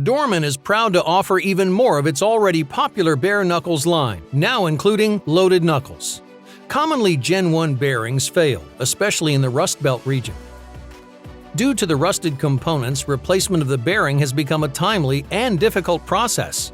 Dorman is proud to offer even more of its already popular bare knuckles line, now including loaded knuckles. Commonly, Gen 1 bearings fail, especially in the Rust Belt region. Due to the rusted components, replacement of the bearing has become a timely and difficult process.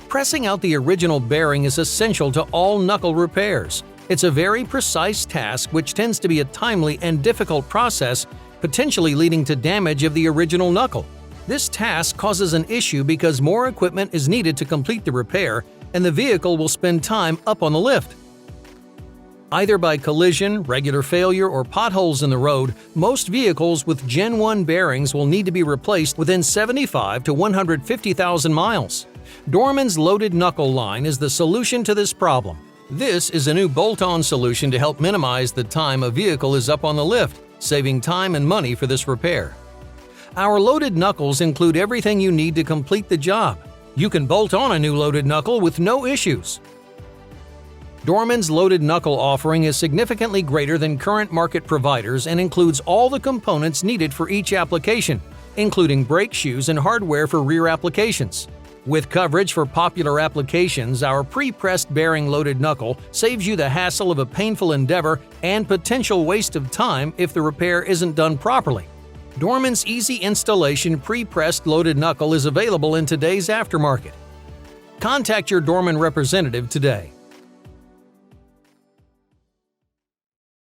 Pressing out the original bearing is essential to all knuckle repairs. It's a very precise task which tends to be a timely and difficult process, potentially leading to damage of the original knuckle. This task causes an issue because more equipment is needed to complete the repair, and the vehicle will spend time up on the lift. Either by collision, regular failure, or potholes in the road, most vehicles with Gen 1 bearings will need to be replaced within 75 to 150,000 miles. Dorman's Loaded Knuckle line is the solution to this problem. This is a new bolt-on solution to help minimize the time a vehicle is up on the lift, saving time and money for this repair. Our loaded knuckles include everything you need to complete the job. You can bolt on a new loaded knuckle with no issues. Dorman's Loaded Knuckle offering is significantly greater than current market providers and includes all the components needed for each application, including brake shoes and hardware for rear applications. With coverage for popular applications, our pre-pressed bearing loaded knuckle saves you the hassle of a painful endeavor and potential waste of time if the repair isn't done properly. Dorman's easy installation pre-pressed loaded knuckle is available in today's aftermarket. Contact your Dorman representative today.